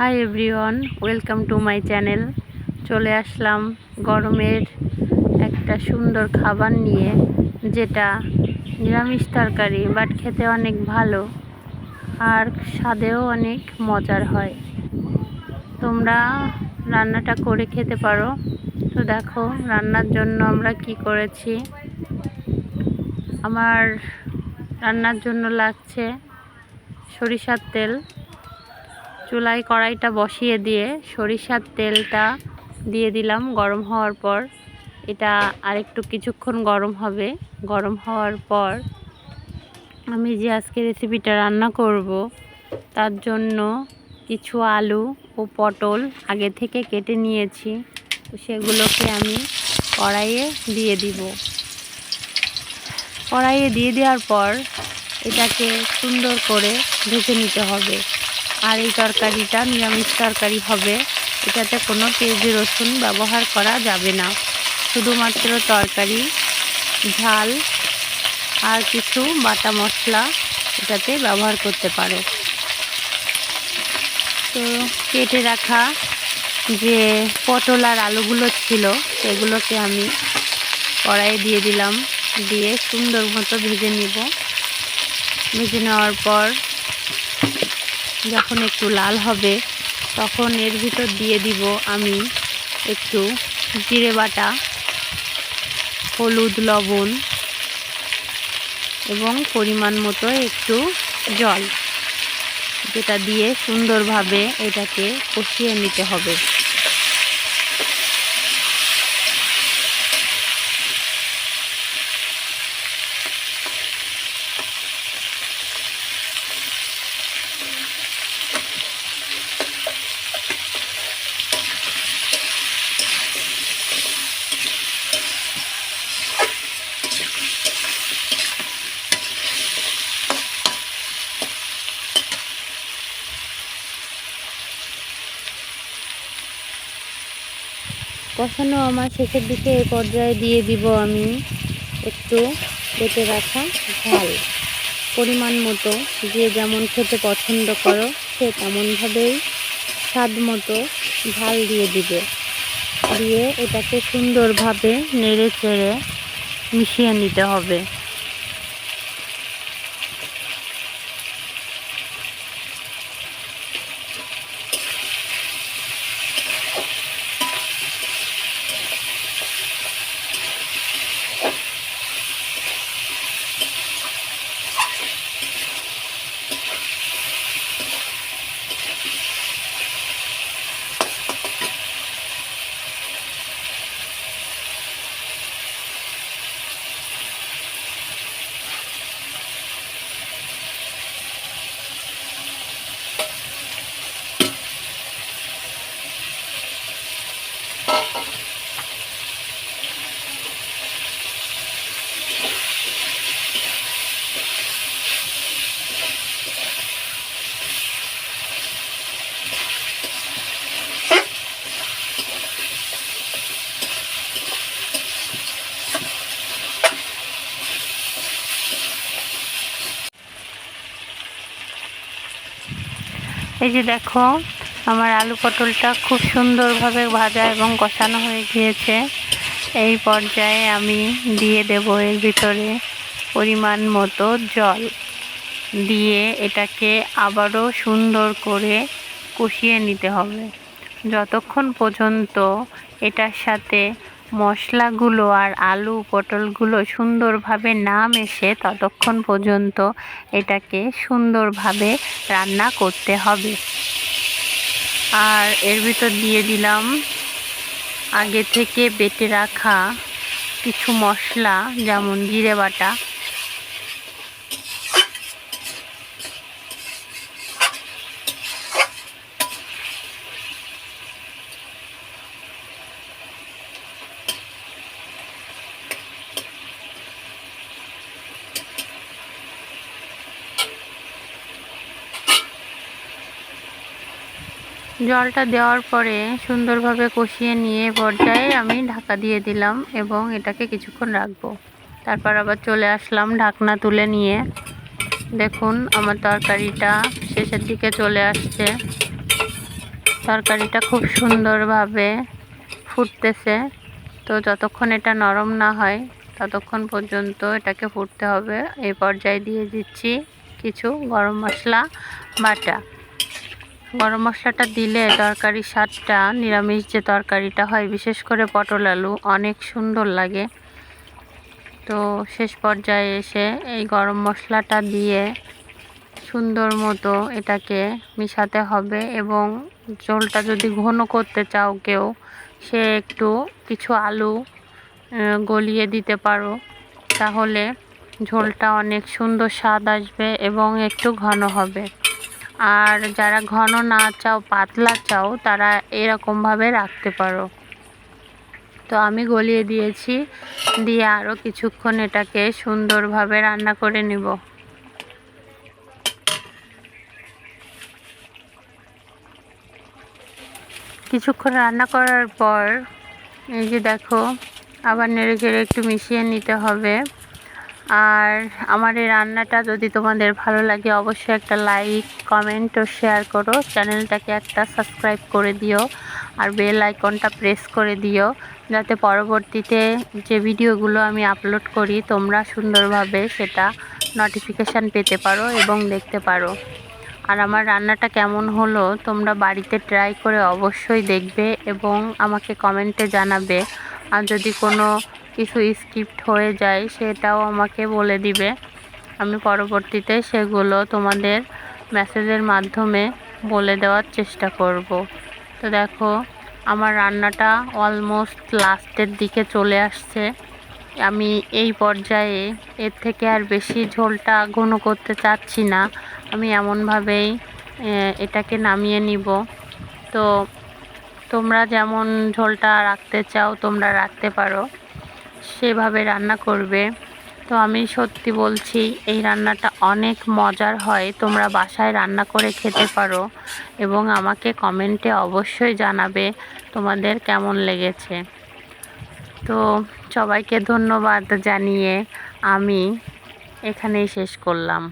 Hi everyone, welcome to my channel. চলে আসলাম গরমের একটা সুন্দর খাবার নিয়ে, যেটা নিরামিষ তরকারি বাট খেতে অনেক ভালো আর স্বাদেও অনেক মজার হয়। তোমরা রান্নাটা করে খেতে পারো। তো দেখো রান্নার জন্য আমরা কি করেছি। আমার রান্নার জন্য লাগছে সরিষার তেল। চুলায় কড়াইটা বসিয়ে দিয়ে সরিষার তেলটা দিয়ে দিলাম। গরম হওয়ার পর এটা আরেকটু কিছুক্ষণ গরম হবে। গরম হওয়ার পর আমি যে আজকে রেসিপিটা রান্না করব তার জন্য কিছু আলু ও পটল আগে থেকে কেটে নিয়েছি। তো সেগুলোকে আমি কড়াইয়ে দিয়ে দিব। কড়াইয়ে দিয়ে দেওয়ার পর এটাকে সুন্দর করে ভেজে নিতে হবে। আর এই তরকারিটা নিরামিষ তরকারি হবে, এটাতে কোনো পেঁয়াজ রসুন ব্যবহার করা যাবে না। শুধুমাত্র তরকারি, ঝাল আর কিছু বাটা মশলা এটাতে ব্যবহার করতে পারো। তো কেটে রাখা যে পটল আর আলুগুলো ছিল সেগুলোকে আমি কড়াইয়ে দিয়ে দিলাম। দিয়ে সুন্দর মতো ভেজে নেব। ভেজে নেওয়ার পর যখন একটু লাল হবে তখন এর ভিতর দিয়ে দিব আমি একটু জিরে বাটা, হলুদ, লবণ এবং পরিমাণ মতো একটু জল, যেটা দিয়ে সুন্দরভাবে এটাকে কষিয়ে নিতে হবে। কষানো আমার শেষের দিকে এই পর্যায়ে দিয়ে দিব আমি একটু কেটে রাখা ঝাল। পরিমাণ মতো যে যেমন খেতে পছন্দ করো সে তেমনভাবেই স্বাদ মতো ঝাল দিয়ে দিবে। দিয়ে এটাকে সুন্দরভাবে নেড়ে চেড়ে মিশিয়ে নিতে হবে। এই যে দেখো আমার আলু পটলটা খুব সুন্দরভাবে ভাজা এবং কষানো হয়ে গিয়েছে। এই পর্যায়ে আমি দিয়ে দেব এর ভিতরে পরিমাণ মতো জল। দিয়ে এটাকে আবারও সুন্দর করে কষিয়ে নিতে হবে যতক্ষণ পর্যন্ত এটার সাথে মশলাগুলো আর আলু পটলগুলো সুন্দরভাবে না মেশে, ততক্ষণ পর্যন্ত এটাকে সুন্দরভাবে রান্না করতে হবে। আর এর ভিতর দিয়ে দিলাম আগে থেকে বেটে রাখা কিছু মশলা, যেমন জিরে বাটা, জলটা দেওয়ার পরে সুন্দরভাবে কষিয়ে নিয়ে পর্যায়ে আমি ঢাকা দিয়ে দিলাম এবং এটাকে কিছুক্ষণ রাখবো। তারপর আবার চলে আসলাম ঢাকনা তুলে নিয়ে। দেখুন আমার তরকারিটা শেষের দিকে চলে আসছে। তরকারিটা খুব সুন্দরভাবে ফুটতেছে। তো যতক্ষণ এটা নরম না হয় ততক্ষণ পর্যন্ত এটাকে ফুটতে হবে। এই পর্যায়ে দিয়ে দিচ্ছি কিছু গরম মশলা বাটা। গরম মশলাটা দিলে তরকারির স্বাদটা, নিরামিষ যে তরকারিটা হয় বিশেষ করে পটল আলু, অনেক সুন্দর লাগে। তো শেষ পর্যায়ে এসে এই গরম মশলাটা দিয়ে সুন্দর মতো এটাকে মিশাতে হবে এবং ঝোলটা যদি ঘন করতে চাও কেউ, সে একটু কিছু আলু গলিয়ে দিতে পারো, তাহলে ঝোলটা অনেক সুন্দর স্বাদ আসবে এবং একটু ঘন হবে। আর যারা ঘন না চাও, পাতলা চাও, তারা এরকমভাবে রাখতে পারো। তো আমি গলিয়ে দিয়েছি, দিয়ে আরও কিছুক্ষণ এটাকে সুন্দরভাবে রান্না করে নিব। কিছুক্ষণ রান্না করার পর এই যে দেখো, আবার নেড়ে চেড়ে একটু মিশিয়ে নিতে হবে। আর আমার এই রান্নাটা যদি তোমাদের ভালো লাগে অবশ্যই একটা লাইক, কমেন্ট ও শেয়ার করো। চ্যানেলটাকে একটা সাবস্ক্রাইব করে দিও আর বেল আইকনটা প্রেস করে দিও, যাতে পরবর্তীতে যে ভিডিওগুলো আমি আপলোড করি তোমরা সুন্দরভাবে সেটা নোটিফিকেশান পেতে পারো এবং দেখতে পারো। আর আমার রান্নাটা কেমন হলো তোমরা বাড়িতে ট্রাই করে অবশ্যই দেখবে এবং আমাকে কমেন্টে জানাবে। আর যদি কোনো কিছু স্কিপ্ট হয়ে যায় সেটাও আমাকে বলে দিবে, আমি পরবর্তীতে সেগুলো তোমাদের মেসেজের মাধ্যমে বলে দেওয়ার চেষ্টা করব। তো দেখো, আমার রান্নাটা অলমোস্ট লাস্টের দিকে চলে আসছে। আমি এই পর্যায়ে এর থেকে আর বেশি ঝোলটা ঘন করতে চাচ্ছি না। আমি এমনভাবেই এটাকে নামিয়ে নিব। তো তোমরা যেমন ঝোলটা রাখতে চাও তোমরা রাখতে পারো, সেভাবে রান্না করবে। তো আমি সত্যি বলছি, এই রান্নাটা অনেক মজার হয়। তোমরা বাসায় রান্না করে খেতে পারো এবং আমাকে কমেন্টে অবশ্যই জানাবে তোমাদের কেমন লেগেছে। তো সবাইকে ধন্যবাদ জানিয়ে আমি এখানেই শেষ করলাম।